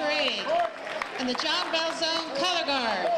Parade and the John Balzone Color Guard.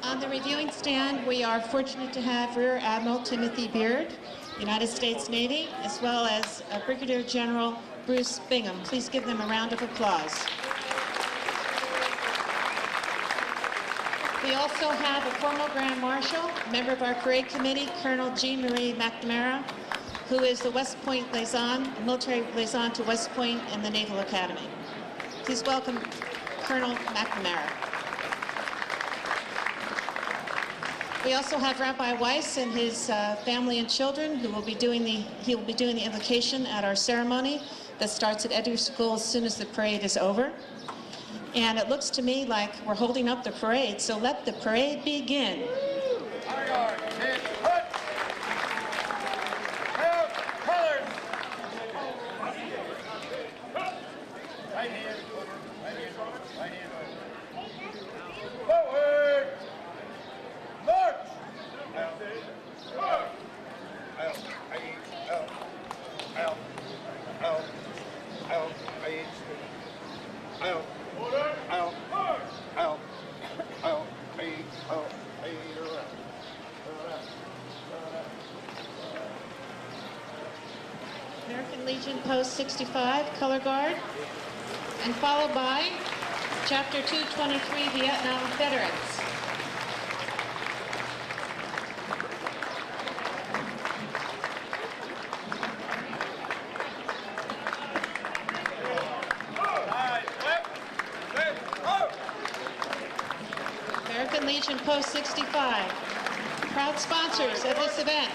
On the reviewing stand, we are fortunate to have Rear Admiral Timothy Beard, United States Navy, as well as Brigadier General Bruce Bingham. Please give them a round of applause. We also have a former Grand Marshal, member of our parade committee, Colonel Jean Marie McNamara, who is the West Point liaison, military liaison to West Point and the Naval Academy. Please welcome Colonel McNamara. We also have Rabbi Weiss and his family and children who will be doing the invocation at our ceremony that starts at Edgar School as soon as the parade is over. And it looks to me like we're holding up the parade, so let the parade begin. American Legion Post 65, Color Guard, and followed by Chapter 223, Vietnam Veterans. American Legion Post 65, proud sponsors of this event.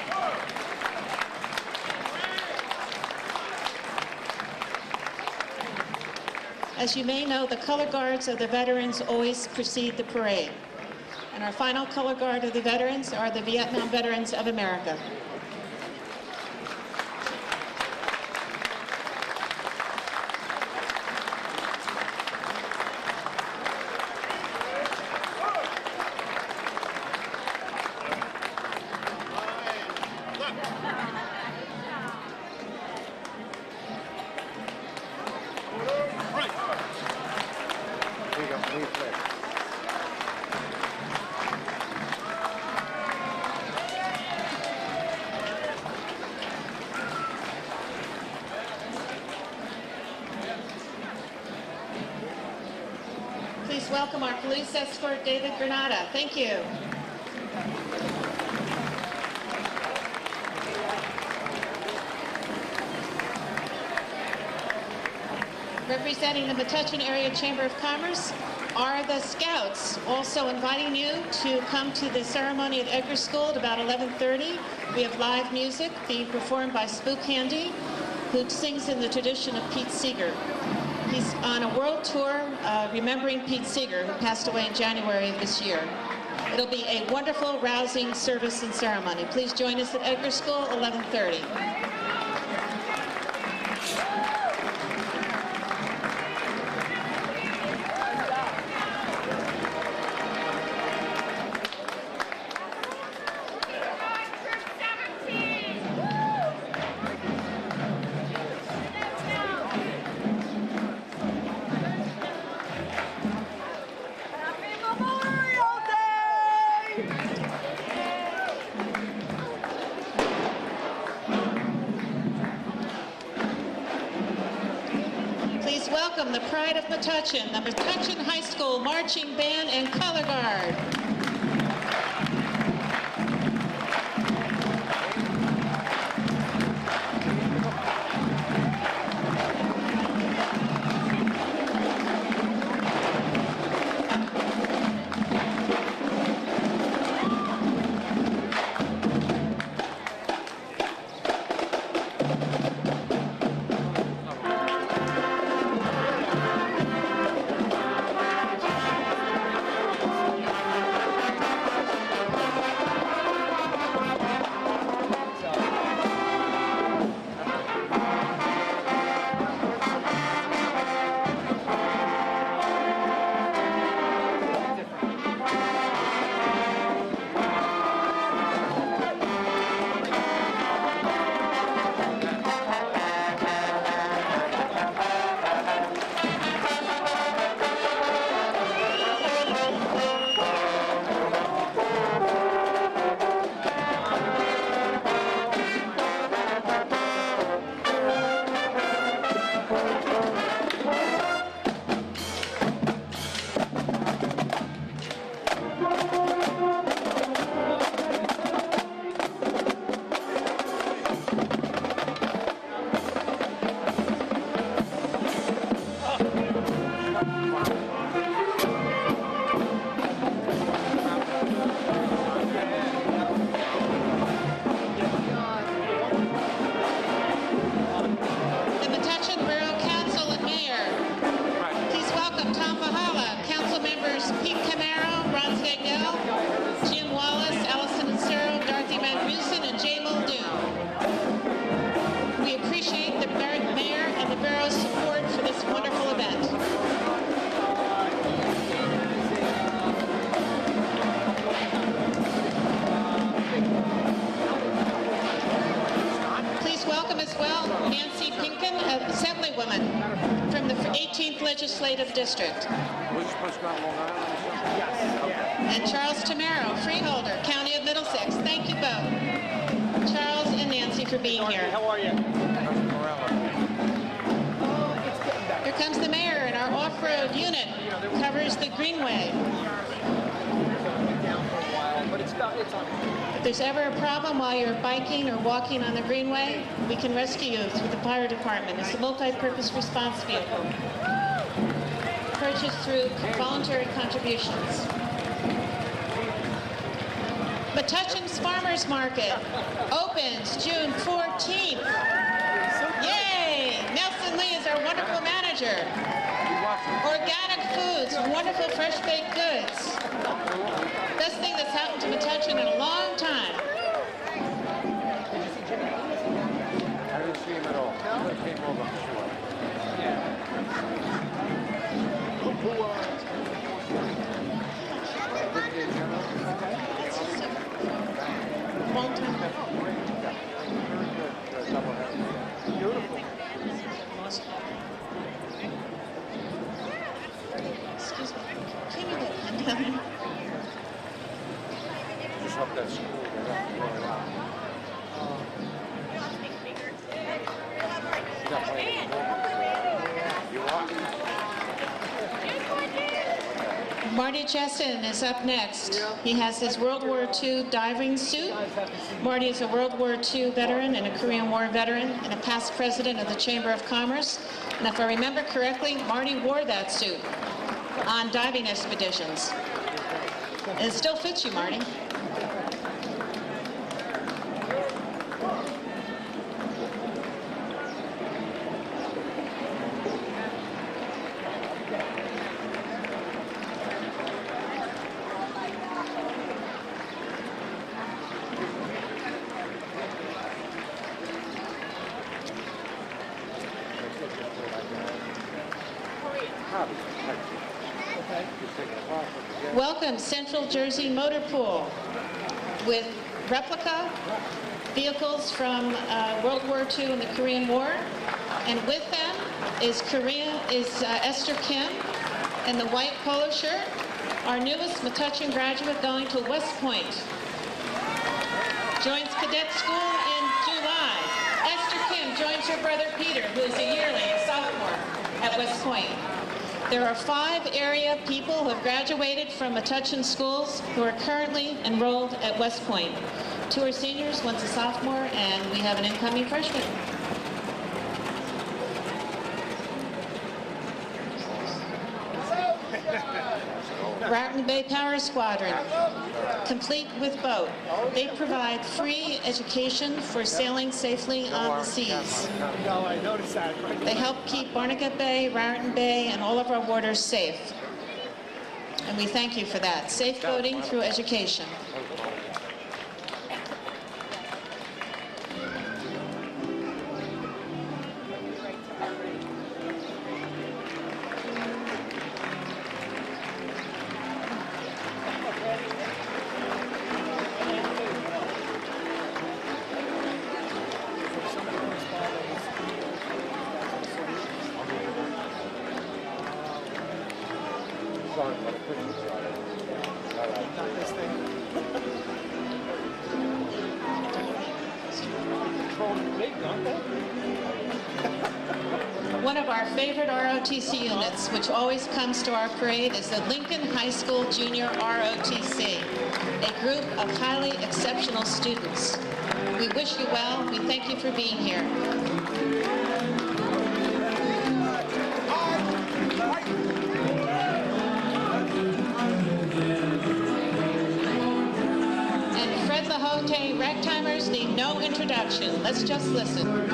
As you may know, the color guards of the veterans always precede the parade. And our final color guard of the veterans are the Vietnam Veterans of America. Please welcome our police escort, David Granada. Thank you. Representing the Metuchen Area Chamber of Commerce are the Scouts, also inviting you to come to the ceremony at Edgar School at about 11:30. We have live music being performed by Spook Handy, who sings in the tradition of Pete Seeger. He's on a world tour remembering Pete Seeger, who passed away in January of this year. It'll be a wonderful, rousing service and ceremony. Please join us at Edgar School, 11:30. Please welcome the pride of Metuchen, the Metuchen High School Marching Band and Color Guard. Legislative District. And Charles Tamaro, freeholder, County of Middlesex. Thank you both, Charles and Nancy, for being here. How are you? Here comes the mayor, and our off-road unit covers the Greenway. If there's ever a problem while you're biking or walking on the Greenway, we can rescue you through the fire department. It's a multi-purpose response vehicle, purchased through voluntary contributions. Metuchen's Farmers Market opens June 14th. Yay! Nelson Lee is our wonderful manager. Organic foods, wonderful fresh baked goods. Best thing that's happened to Metuchen in a long time. I didn't see him at all. He came over. Long time. Beautiful. Excuse me. Can you get pen down? Just hope that school doesn't blow it out. You walk? Marty Cheston is up next. He has his World War II diving suit. Marty is a World War II veteran and a Korean War veteran and a past president of the Chamber of Commerce. And if I remember correctly, Marty wore that suit on diving expeditions. And it still fits you, Marty. Welcome, Central Jersey Motor Pool, with replica vehicles from World War II and the Korean War. And with them is Esther Kim in the white polo shirt, our newest Metuchen graduate going to West Point. Joins cadet school in July. Esther Kim joins her brother Peter, who is a yearling, a sophomore at West Point. There are 5 area people who have graduated from Metuchen schools who are currently enrolled at West Point. 2 are seniors, 1's a sophomore, and we have an incoming freshman. Raritan Bay Power Squadron, complete with boat. They provide free education for sailing safely on the seas. No, I noticed that. They help keep Barnegat Bay, Raritan Bay, and all of our waters safe. And we thank you for that. Safe boating through education. Not this thing. Control the big, don't they? One of our favorite ROTC units, which always comes to our parade, is the Lincoln High School Junior ROTC, a group of highly exceptional students. We wish you well. We thank you for being here. And Fred Lahote ragtimers need no introduction. Let's just listen.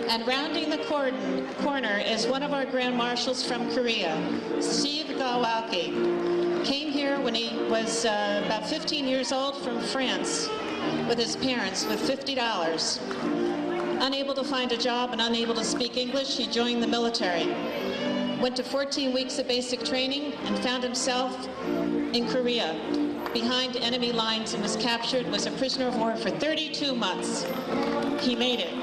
And rounding the corner is one of our Grand Marshals from Korea, Steve Galwalki. Came here when he was about 15 years old from France with his parents with $50. Unable to find a job and unable to speak English, he joined the military. Went to 14 weeks of basic training and found himself in Korea behind enemy lines and was captured, was a prisoner of war for 32 months. He made it.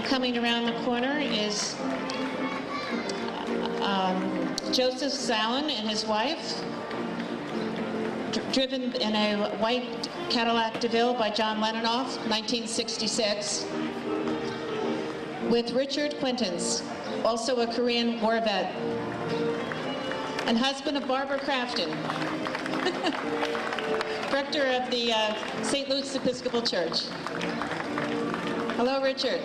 Coming around the corner is Joseph Zowen and his wife, driven in a white Cadillac DeVille by John Lennonoff, 1966, with Richard Quintons, also a Korean war vet, and husband of Barbara Crafton, rector of the St. Luke's Episcopal Church. Hello, Richard.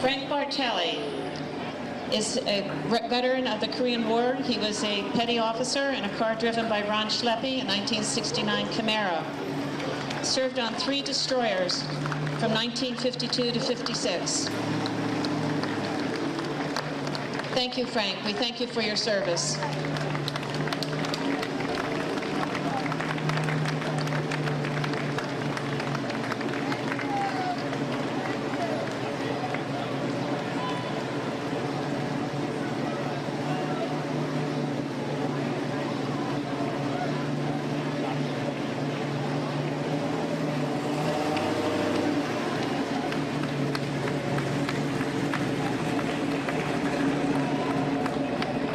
Frank Bartelli is a veteran of the Korean War. He was a petty officer in a car driven by Ron Schleppe, a 1969 Camaro. Served on 3 destroyers from 1952 to 56. Thank you, Frank. We thank you for your service.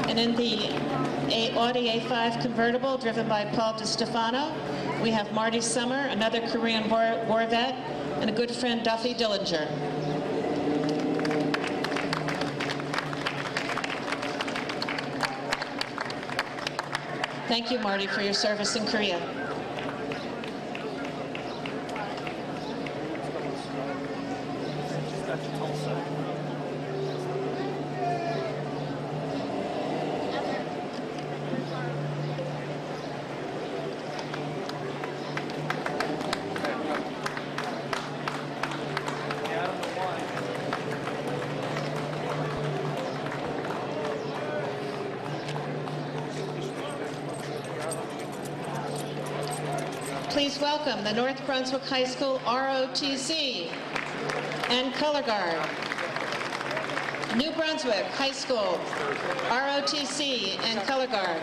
And in the Audi A5 convertible driven by Paul DiStefano, we have Marty Summer, another Korean War vet, and a good friend, Duffy Dillinger. Thank you, Marty, for your service in Korea. Please welcome the North Brunswick High School ROTC and Color Guard. New Brunswick High School ROTC and Color Guard.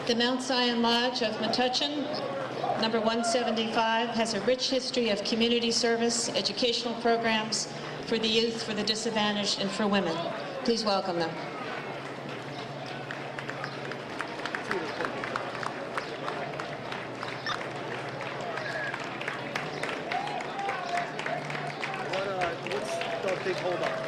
The Mount Zion Lodge of Metuchen, number 175, has a rich history of community service, educational programs for the youth, for the disadvantaged, and for women. Please welcome them. What's the big hold up?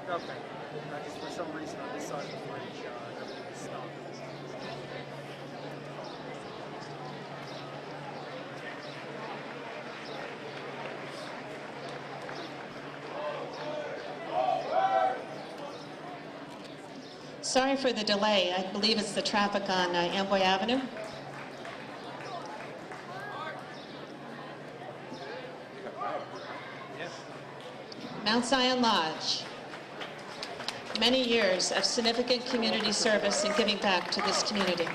Okay. Just for some reason on this side of the bridge, everything is stopped. Sorry for the delay. I believe it's the traffic on Amboy Avenue. Mount Zion Lodge. Many years of significant community service and giving back to this community.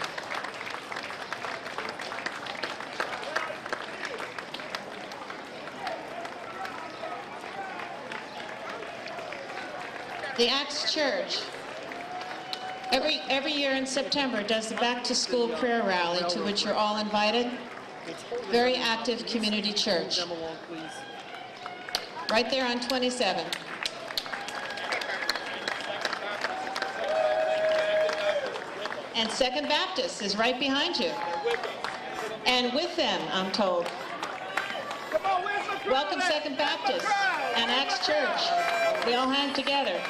The Acts Church, every year in September, does the Back to School Prayer Rally, to which you're all invited. Very active community church. Right there on 27. And Second Baptist is right behind you. And with them, I'm told. Come on, where's my crowd? Welcome Second Baptist and Acts Church. We all hang together.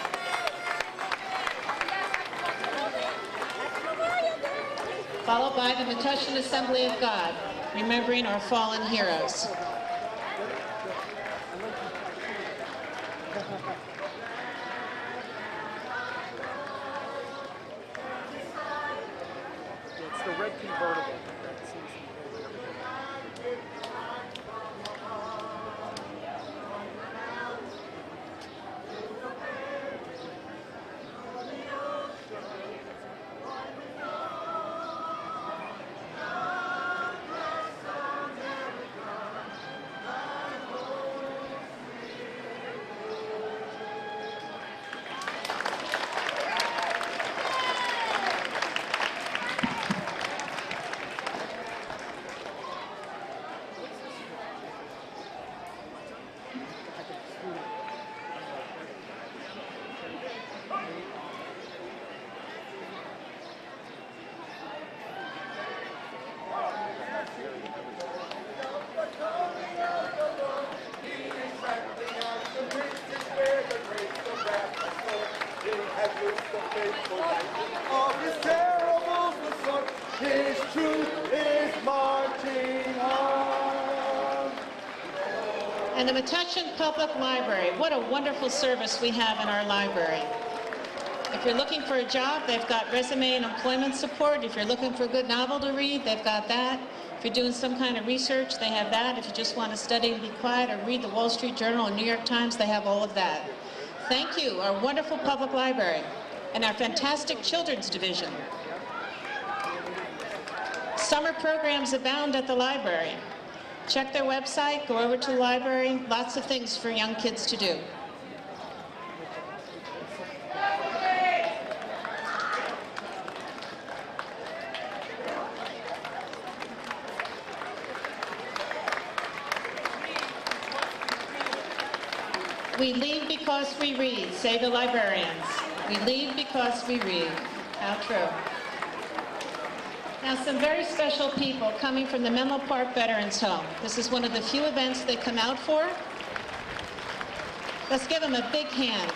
Followed by the Metuchen Assembly of God, remembering our fallen heroes. It's the red convertible that seems to be holding everything. Of his terrible assault, his truth is marching on. And the Metuchen Public Library, what a wonderful service we have in our library. If you're looking for a job, they've got resume and employment support. If you're looking for a good novel to read, they've got that. If you're doing some kind of research, they have that. If you just want to study and be quiet or read the Wall Street Journal and New York Times, they have all of that. Thank you, our wonderful public library and our fantastic children's division. Summer programs abound at the library. Check their website, go over to the library, lots of things for young kids to do. We lead because we read, say the librarians. We lead because we read. How true. Now, some very special people coming from the Menlo Park Veterans Home. This is one of the few events they come out for. Let's give them a big hand.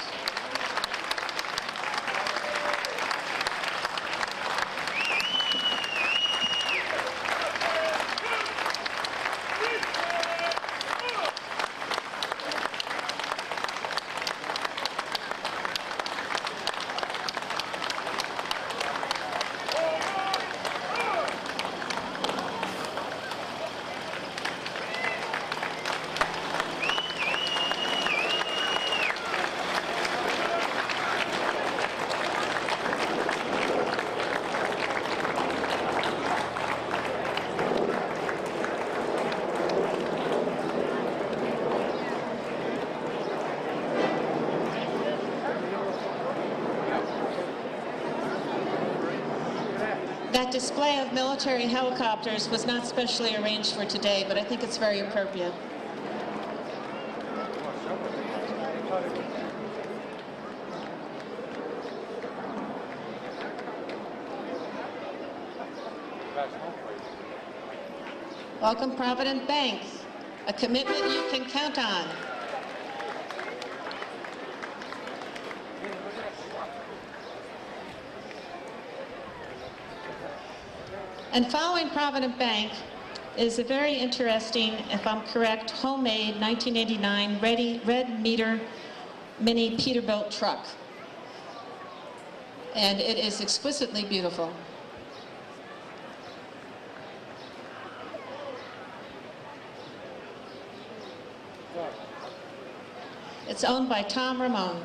That display of military helicopters was not specially arranged for today, but I think it's very appropriate. Welcome Provident Bank, a commitment you can count on. And following Provident Bank is a very interesting, if I'm correct, homemade 1989 red meter mini Peterbilt truck. And it is exquisitely beautiful. It's owned by Tom Ramone.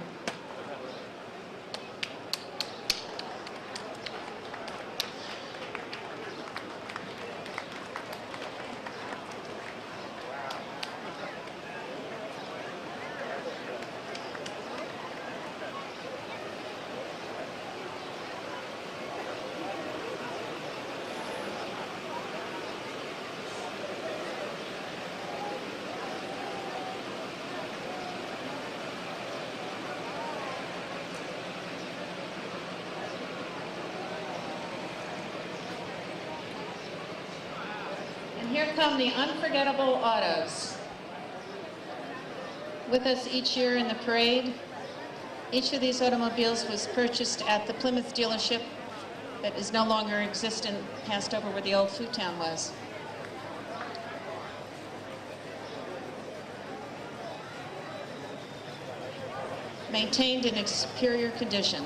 here come the unforgettable autos. With us each year in the parade, each of these automobiles was purchased at the Plymouth dealership that is no longer existent, passed over where the old food town was. Maintained in superior condition.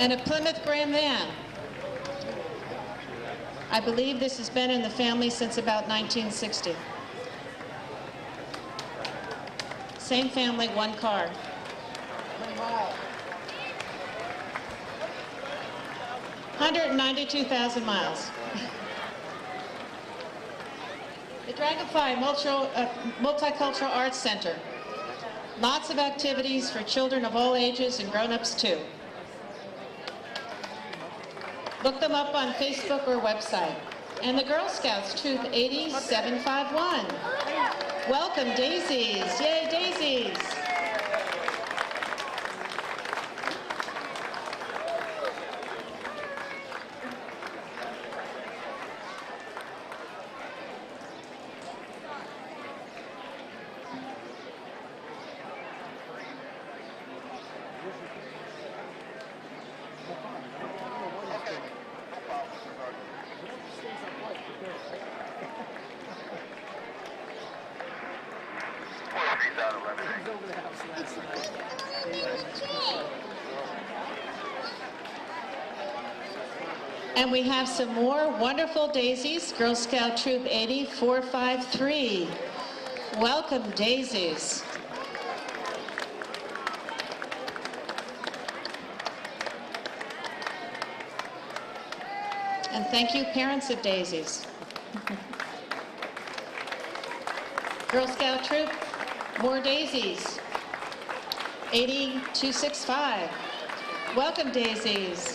And a Plymouth Grand Van. I believe this has been in the family since about 1960. Same family, one car. 192,000 miles. The Dragonfly Multicultural Arts Center. Lots of activities for children of all ages and grown-ups too. Look them up on Facebook or website. And the Girl Scouts Troop 8751. Welcome, daisies. Yay, daisies. And we have some more wonderful daisies. Girl Scout Troop 8453. Welcome, daisies. And thank you, parents of daisies. Girl Scout Troop, more daisies. 8265. Welcome, daisies.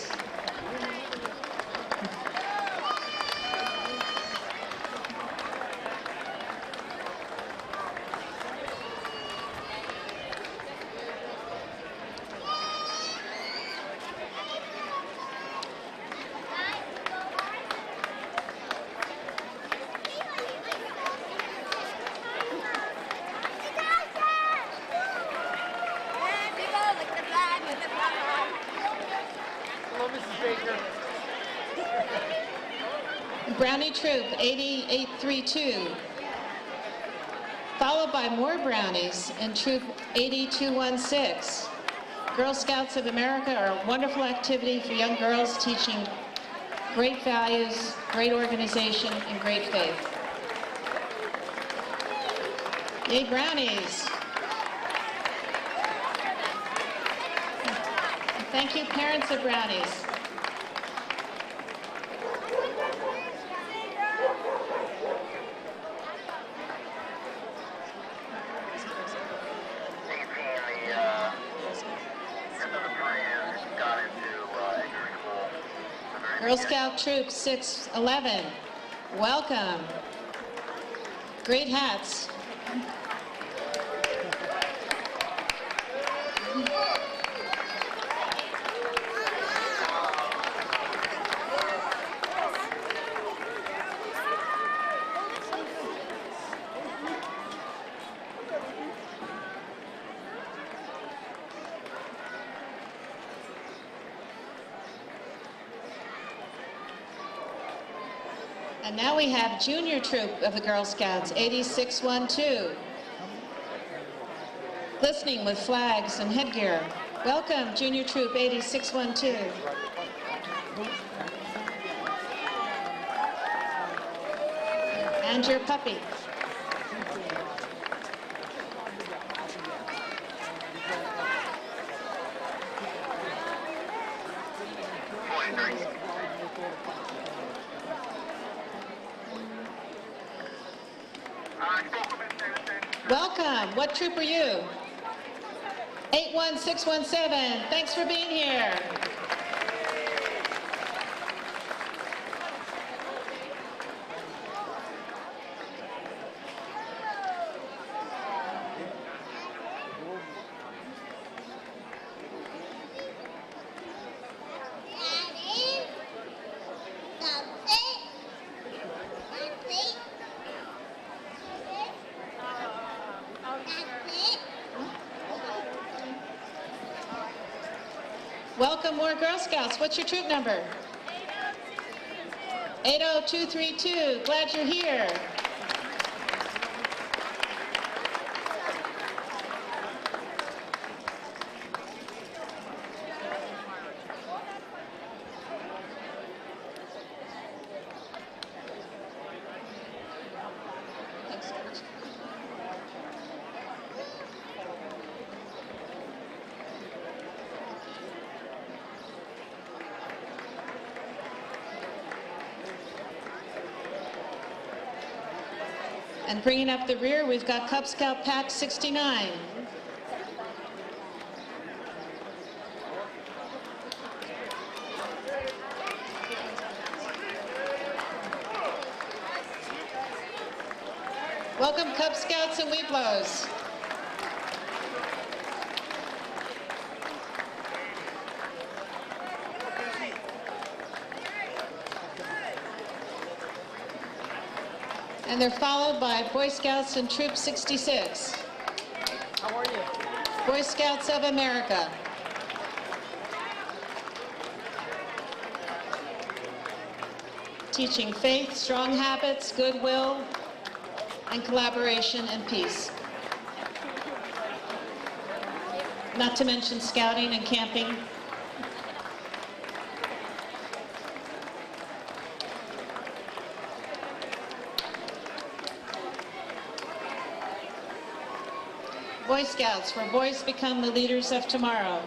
Brownie Troop 8832, followed by more brownies in Troop 8216. Girl Scouts of America are a wonderful activity for young girls teaching great values, great organization, and great faith. Yay, brownies. And thank you, parents of brownies. Girl Scout Troop 611, welcome. Great hats. And now we have Junior Troop of the Girl Scouts, 8612. Listening with flags and headgear. Welcome, Junior Troop 8612. And your puppy. Welcome. What troop are you? 81617. Thanks for being here. Welcome more Girl Scouts. What's your troop number? 80232. Glad you're here. And bringing up the rear, we've got Cub Scout Pack 69. Welcome Cub Scouts and Weeblos. And they're followed by Boy Scouts and Troop 66. How are you? Boy Scouts of America. Teaching faith, strong habits, goodwill, and collaboration and peace. Not to mention scouting and camping. Boy Scouts, where boys become the leaders of tomorrow.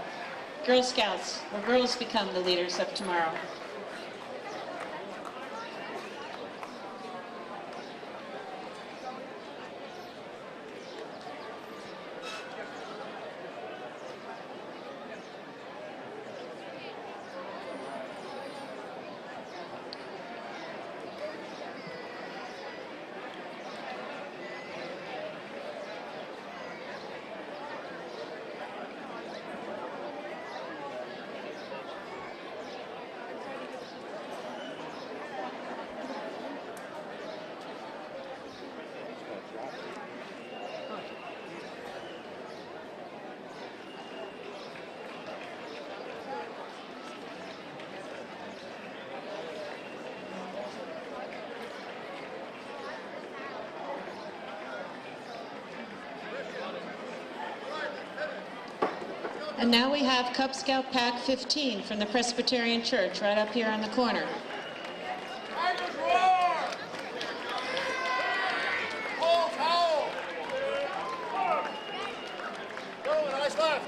Girl Scouts, where girls become the leaders of tomorrow. And now we have Cub Scout Pack 15 from the Presbyterian Church right up here on the corner. Tigers roar! Bulls howl! Go, nice left!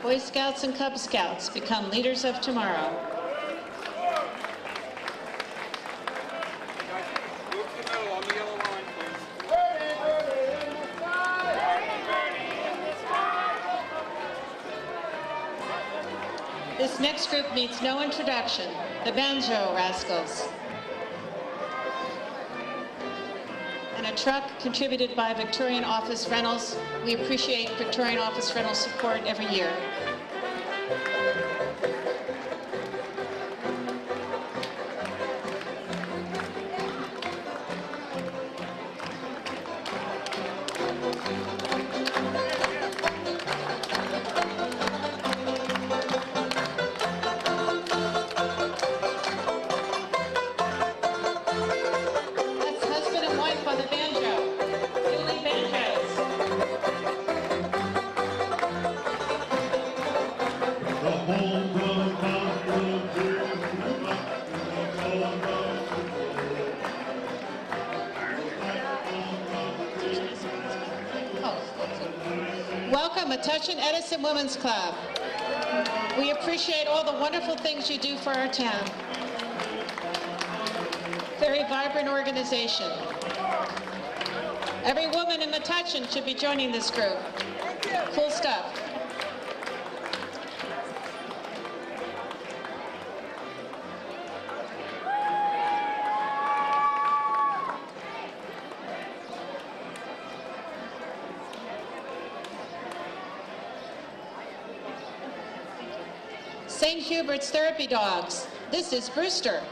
Boy Scouts and Cub Scouts become leaders of tomorrow. Move to the middle on the yellow line, please. Birdie, birdie in the sky! This next group needs no introduction, the Banjo Rascals. And a truck contributed by Victorian Office Rentals. We appreciate Victorian Office Rentals support every year. That's husband and wife on the banjo. Dueling banjos. Welcome, Metuchen Edison Women's Club. We appreciate all the wonderful things you do for our town. Very vibrant organization. Every woman in Metuchen should be joining this group. Cool stuff. St. Hubert's Therapy Dogs. This is Brewster.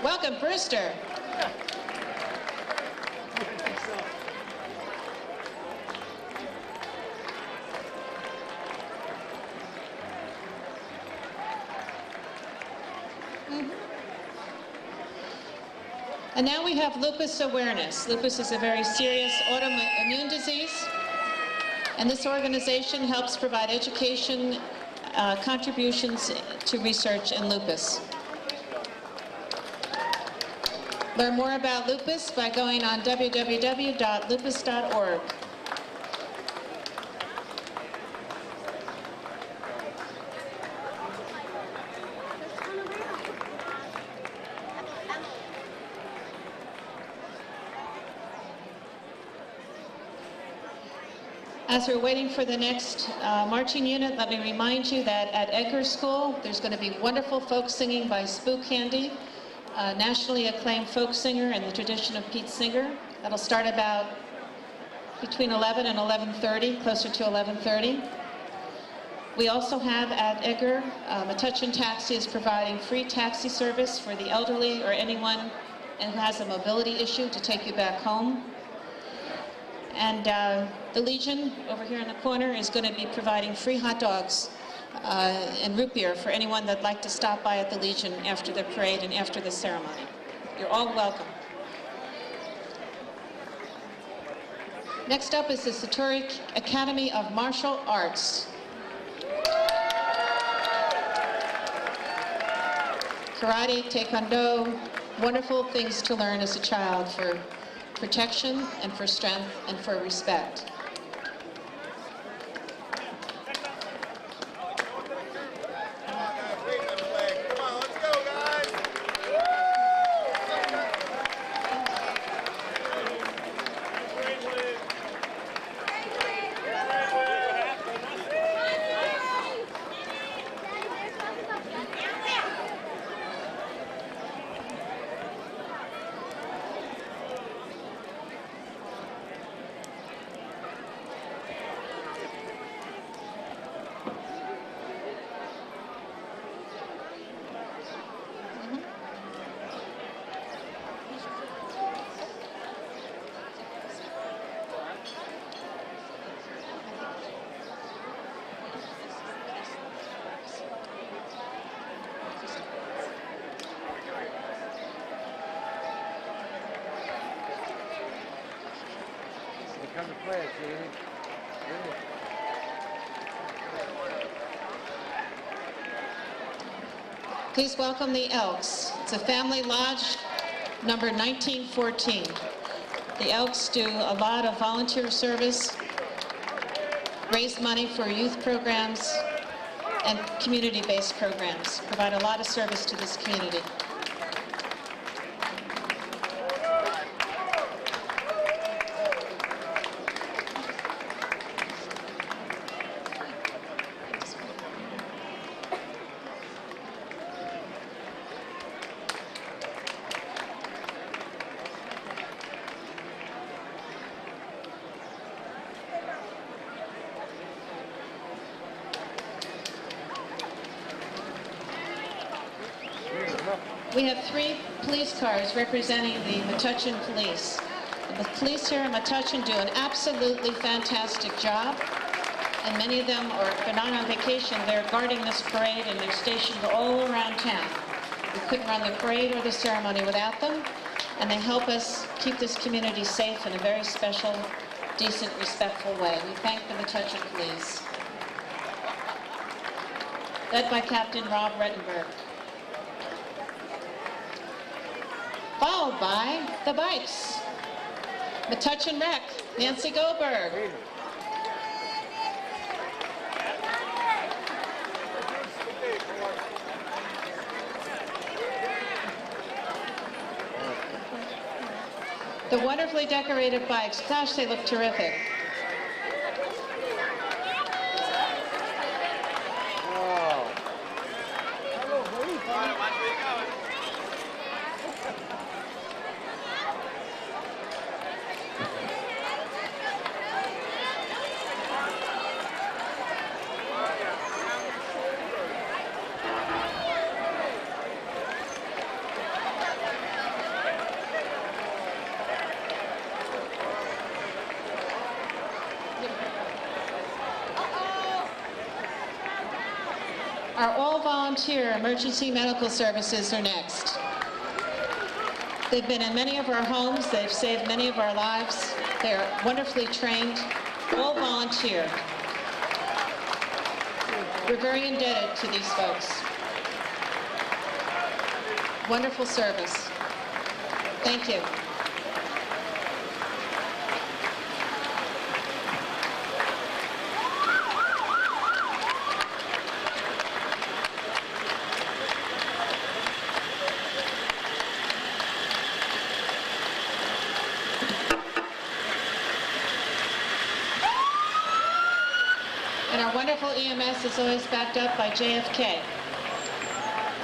Welcome, Brewster. And now we have lupus awareness. Lupus is a very serious autoimmune disease, and this organization helps provide education, contributions to research in lupus. Learn more about lupus by going on www.lupus.org. As we're waiting for the next marching unit, let me remind you that at Edgar School, there's going to be wonderful folk singing by Spook Candy, a nationally acclaimed folk singer in the tradition of Pete Singer. That'll start about between 11 and 11:30, closer to 11:30. We also have at Edgar, Metuchen Taxi is providing free taxi service for the elderly or anyone who has a mobility issue to take you back home. And the Legion, over here in the corner, is going to be providing free hot dogs and root beer for anyone that'd like to stop by at the Legion after the parade and after the ceremony. You're all welcome. Next up is the Satori Academy of Martial Arts. Karate, Taekwondo, wonderful things to learn as a child for protection and for strength and for respect. Come to play it, Jamie. Please welcome the Elks. It's a family lodge, number 1914. The Elks do a lot of volunteer service, raise money for youth programs, and community-based programs, provide a lot of service to this community. We have 3 police cars representing the Metuchen police. The police here in Metuchen do an absolutely fantastic job, and many of them are, if they're not on vacation, they're guarding this parade, and they're stationed all around town. We couldn't run the parade or the ceremony without them, and they help us keep this community safe in a very special, decent, respectful way. We thank the Metuchen police. Led by Captain Rob Rettenberg. Followed by the bikes. Metuchen Rec, Nancy Goldberg. The wonderfully decorated bikes, gosh, they look terrific. Our all-volunteer emergency medical services are next. They've been in many of our homes. They've saved many of our lives. They're wonderfully trained, all volunteer. We're very indebted to these folks. Wonderful service. Thank you. And our wonderful EMS is always backed up by JFK.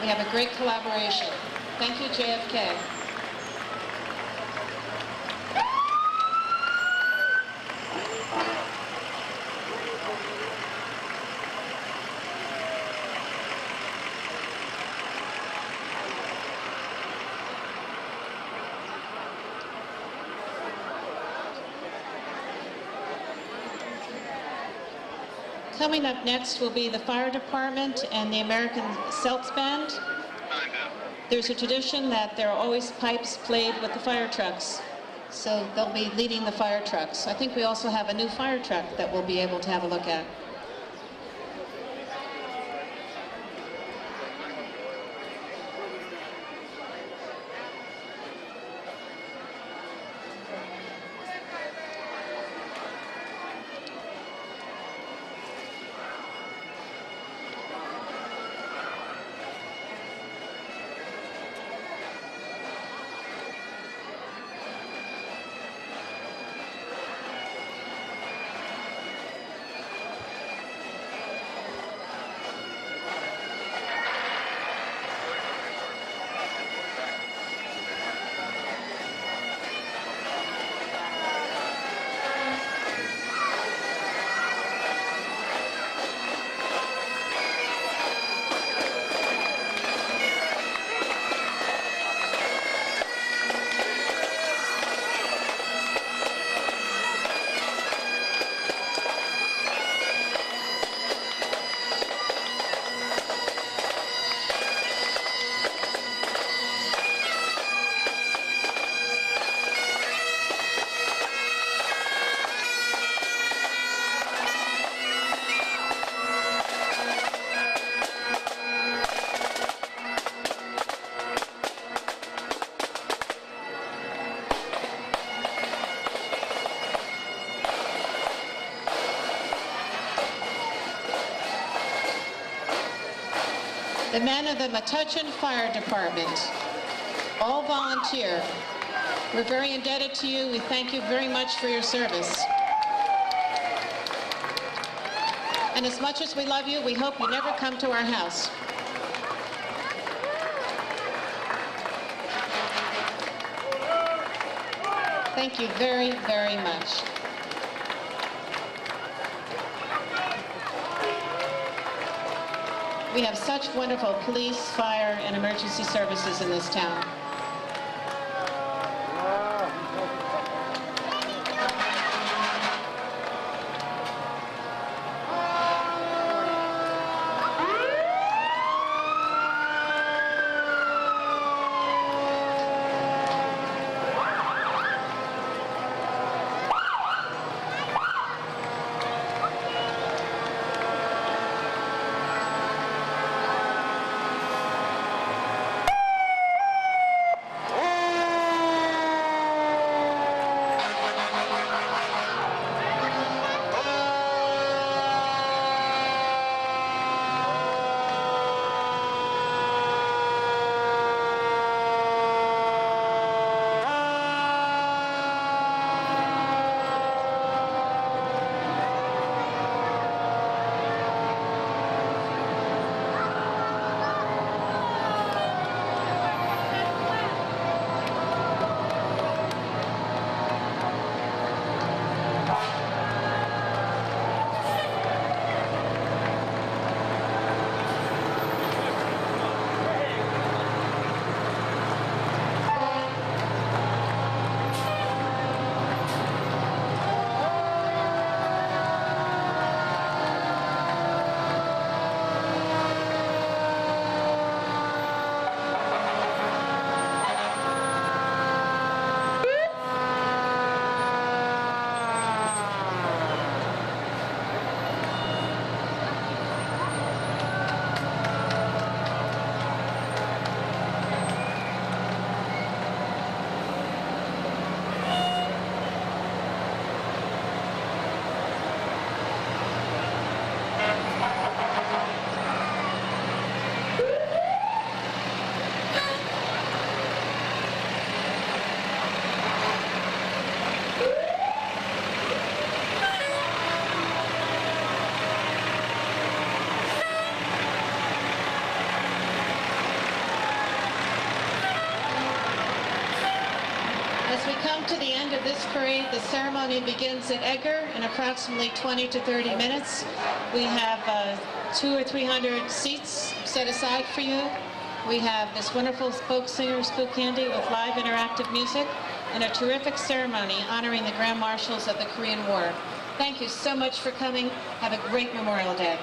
We have a great collaboration. Thank you, JFK. Coming up next will be the fire department and the American Celts Band. There's a tradition that there are always pipes played with the fire trucks, so they'll be leading the fire trucks. I think we also have a new fire truck that we'll be able to have a look at. The men of the Metuchen Fire Department, all volunteer. We're very indebted to you. We thank you very much for your service. And as much as we love you, we hope you never come to our house. Thank you very, very much. We have such wonderful police, fire, and emergency services in this town. As we come to the end of this parade, the ceremony begins at Edgar in approximately 20 to 30 minutes. We have 200 or 300 seats set aside for you. We have this wonderful folk singer, Spook Candy, with live interactive music, and a terrific ceremony honoring the Grand Marshals of the Korean War. Thank you so much for coming. Have a great Memorial Day.